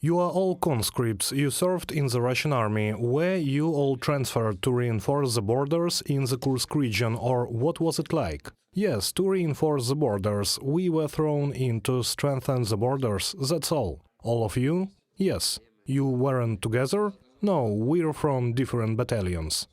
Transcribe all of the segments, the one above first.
You are all conscripts, you served in the Russian army. Were you all transferred to reinforce the borders in the Kursk region, or what was it like? Yes, to reinforce the borders. We were thrown in to strengthen the borders, that's all. All of you? Yes. You weren't together? No, we're from different battalions.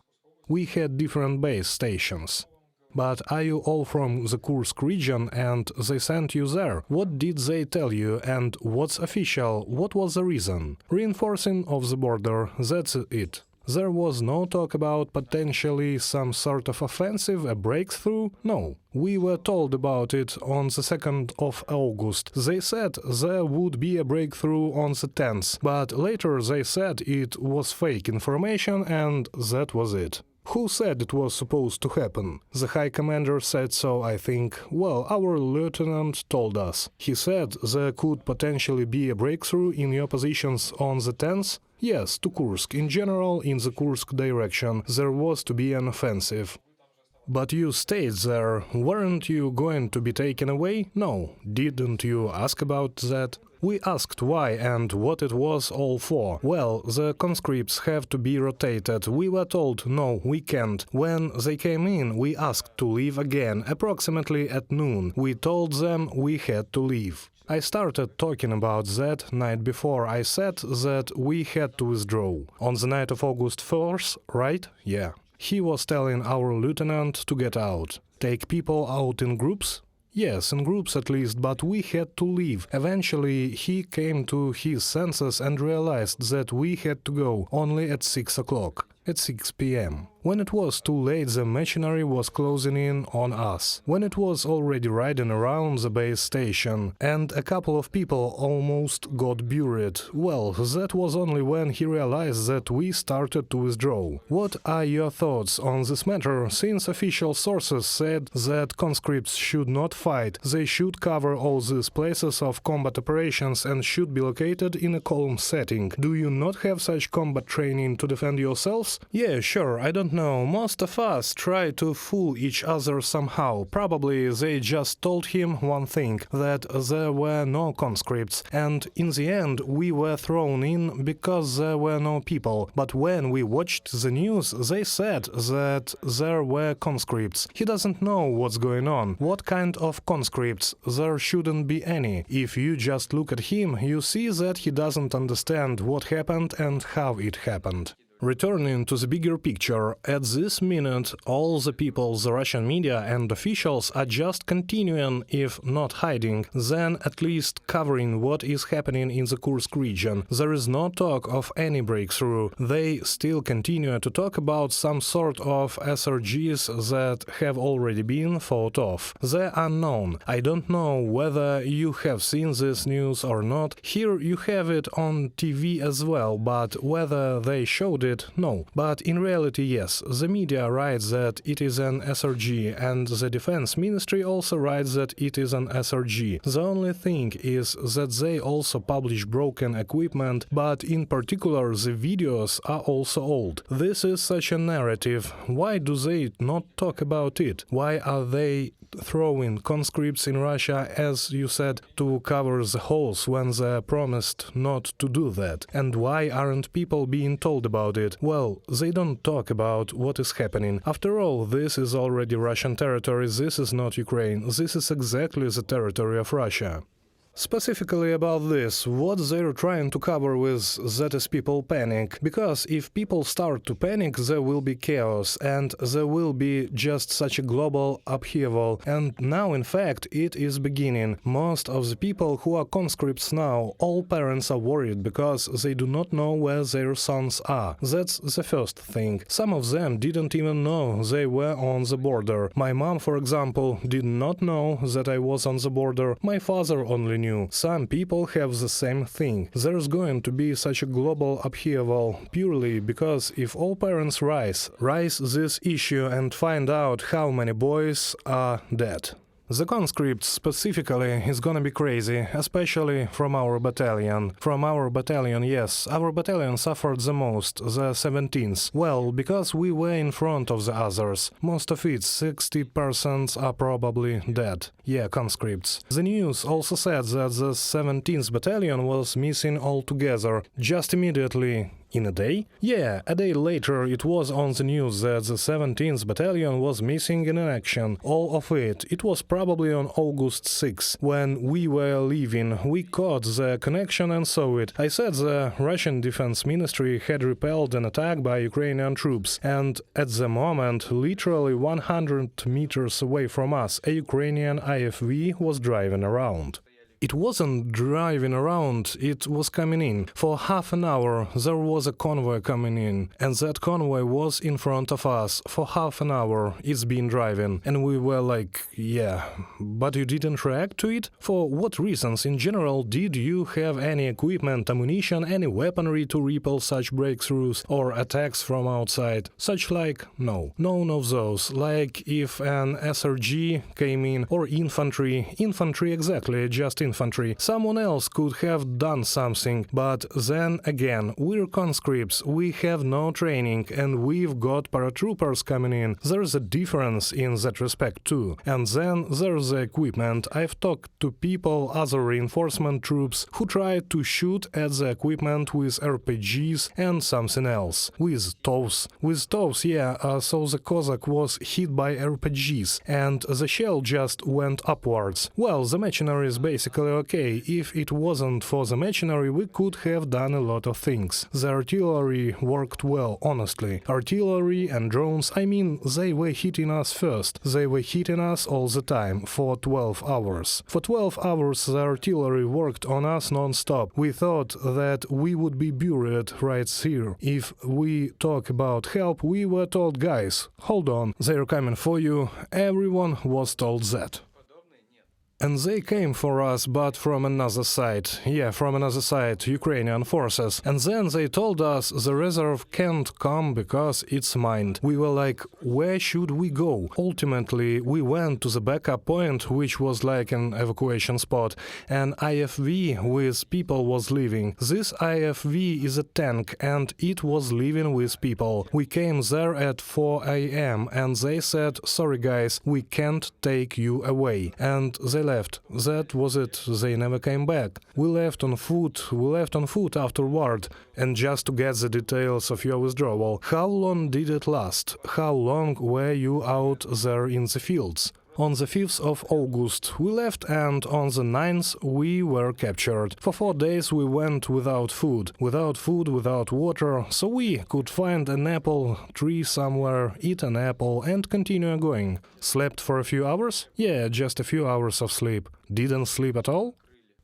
We had different base stations. But are you all from the Kursk region and they sent you there? What did they tell you and what's official? What was the reason? Reinforcing of the border, that's it. There was no talk about potentially some sort of offensive, a breakthrough? No. We were told about it on the 2nd of August. They said there would be a breakthrough on the 10th, but later they said it was fake information and that was it. Who said it was supposed to happen? The High Commander said so, I think. Well, our lieutenant told us. He said there could potentially be a breakthrough in your positions on the 10th? Yes, to Kursk. In general, in the Kursk direction, there was to be an offensive. But you stayed there. Weren't you going to be taken away? No. Didn't you ask about that? We asked why and what it was all for. Well, the conscripts have to be rotated. We were told, no, we can't. When they came in, we asked to leave again, approximately at noon. We told them we had to leave. I started talking about that night before. I said that we had to withdraw. On the night of August 4th, right? Yeah. He was telling our lieutenant to get out. Take people out in groups? Yes, in groups at least, but we had to leave. Eventually, he came to his senses and realized that we had to go only at 6 o'clock, at 6 p.m. When it was too late, the machinery was closing in on us. When it was already riding around the base station, and a couple of people almost got buried. Well, that was only when he realized that we started to withdraw. What are your thoughts on this matter, since official sources said that conscripts should not fight, they should cover all these places of combat operations and should be located in a calm setting? Do you not have such combat training to defend yourselves? Yeah, sure, I don't know, most of us try to fool each other somehow. Probably they just told him one thing, that there were no conscripts, and in the end we were thrown in because there were no people. But when we watched the news, they said that there were conscripts. He doesn't know what's going on. What kind of conscripts? There shouldn't be any. If you just look at him, you see that he doesn't understand what happened and how it happened. Returning to the bigger picture, at this minute all the people, the Russian media and officials are just continuing, if not hiding, then at least covering what is happening in the Kursk region. There is no talk of any breakthrough. They still continue to talk about some sort of SRGs that have already been thought of. They're unknown. I don't know whether you have seen this news or not. Here you have it on TV as well, but whether they showed it, no. But in reality, yes, the media writes that it is an SRG, and the Defense Ministry also writes that it is an SRG. The only thing is that they also publish broken equipment, but in particular the videos are also old. This is such a narrative. Why do they not talk about it? Why are they throwing conscripts in Russia, as you said, to cover the holes when they promised not to do that? And why aren't people being told about it? Well, they don't talk about what is happening. After all, this is already Russian territory, this is not Ukraine, this is exactly the territory of Russia. Specifically about this, what they're trying to cover with that is people panic, because if people start to panic, there will be chaos, and there will be just such a global upheaval, and now in fact it is beginning. Most of the people who are conscripts now, all parents are worried because they do not know where their sons are. That's the first thing. Some of them didn't even know they were on the border. My mom, for example, did not know that I was on the border. My father only knew. Some people have the same thing. There's going to be such a global upheaval purely because if all parents rise this issue and find out how many boys are dead. The conscripts specifically is gonna be crazy, especially from our battalion. From our battalion, yes, our battalion suffered the most, the 17th. Well, because we were in front of the others. Most of it, 60% are probably dead. Yeah, conscripts. The news also said that the 17th battalion was missing altogether, just immediately. In a day? Yeah, a day later it was on the news that the 17th battalion was missing in action. All of it. It was probably on August 6. When we were leaving, we caught the connection and saw it. I said the Russian Defense Ministry had repelled an attack by Ukrainian troops, and at the moment, literally 100 meters away from us, a Ukrainian IFV was driving around. It wasn't driving around, it was coming in. For half an hour there was a convoy coming in, and that convoy was in front of us. For half an hour it's been driving, and we were like, yeah, but you didn't react to it? For what reasons in general? Did you have any equipment, ammunition, any weaponry to repel such breakthroughs or attacks from outside? Such like, no. None of those. Like if an SRG came in, or infantry exactly, just infantry. Someone else could have done something, but then again, we're conscripts, we have no training, and we've got paratroopers coming in. There's a difference in that respect too. And then there's the equipment. I've talked to people, other reinforcement troops, who tried to shoot at the equipment with RPGs and something else. With TOWs. Yeah, so the Cossack was hit by RPGs, and the shell just went upwards. Well, the machinery is basically okay. If it wasn't for the machinery, we could have done a lot of things. The artillery worked well, honestly. Artillery and drones, I mean, they were hitting us first. They were hitting us all the time, for 12 hours. For 12 hours the artillery worked on us non-stop. We thought that we would be buried right here. If we talk about help, we were told, guys, hold on, they're coming for you. Everyone was told that. And they came for us, but from another side. Yeah, from another side, Ukrainian forces. And then they told us the reserve can't come because it's mined. We were like, where should we go? Ultimately, we went to the backup point, which was like an evacuation spot. An IFV with people was leaving. This IFV is a tank, and it was leaving with people. We came there at 4 a.m. and they said, sorry guys, we can't take you away. And they left. That was it. They never came back. We left on foot afterward. And just to get the details of your withdrawal, how long did it last? How long were you out there in the fields? On the 5th of August we left, and on the 9th we were captured. For 4 days we went without food, without water, so we could find an apple tree somewhere, eat an apple and continue going. Slept for a few hours? Yeah, just a few hours of sleep. Didn't sleep at all?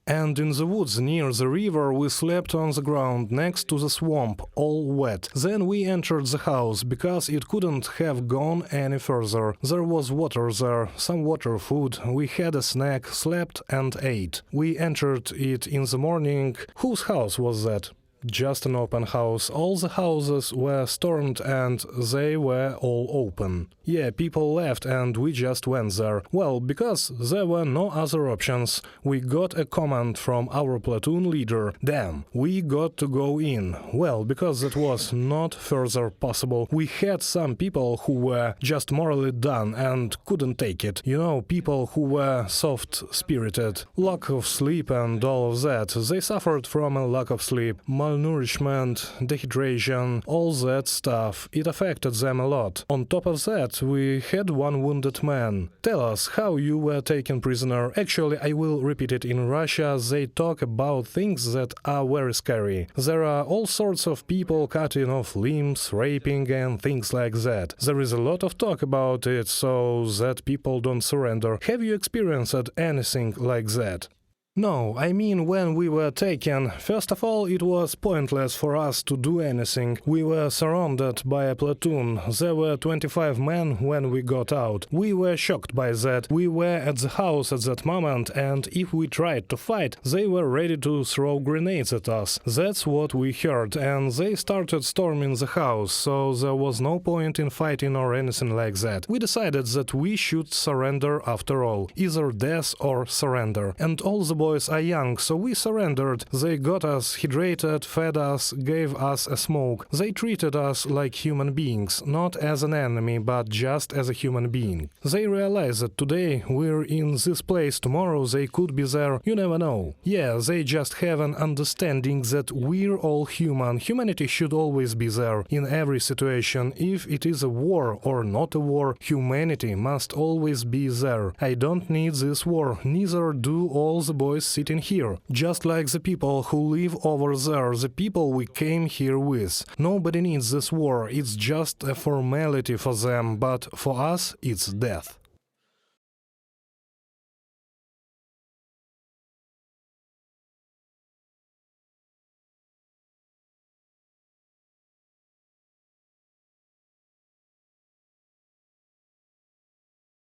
And in the woods near the river we slept on the ground next to the swamp, all wet. Then we entered the house, because it couldn't have gone any further. There was water there, some water, food. We had a snack, slept and ate. We entered it in the morning. Whose house was that? Just an open house. All the houses were stormed and they were all open. Yeah, people left and we just went there. Well, because there were no other options. We got a command from our platoon leader. Damn, we got to go in. Well, because that was not further possible. We had some people who were just morally done and couldn't take it. You know, people who were soft-spirited. Lack of sleep and all of that. They suffered from a lack of sleep. Malnourishment, dehydration, all that stuff. It affected them a lot. On top of that, we had one wounded man. Tell us how you were taken prisoner. Actually, I will repeat it. In Russia, they talk about things that are very scary. There are all sorts of people cutting off limbs, raping and things like that. There is a lot of talk about it, so that people don't surrender. Have you experienced anything like that? No, I mean when we were taken. First of all, it was pointless for us to do anything. We were surrounded by a platoon. There were 25 men when we got out. We were shocked by that. We were at the house at that moment, and if we tried to fight, they were ready to throw grenades at us. That's what we heard, and they started storming the house, so there was no point in fighting or anything like that. We decided that we should surrender after all, either death or surrender. And all the boys are young, so we surrendered. They got us hydrated, fed us, gave us a smoke. They treated us like human beings, not as an enemy, but just as a human being. They realized that today we're in this place, tomorrow they could be there, you never know. Yeah, they just have an understanding that we're all human. Humanity should always be there, in every situation. If it is a war or not a war, humanity must always be there. I don't need this war, neither do all the boys sitting here. Just like the people who live over there, the people we came here with. Nobody needs this war, it's just a formality for them, but for us it's death.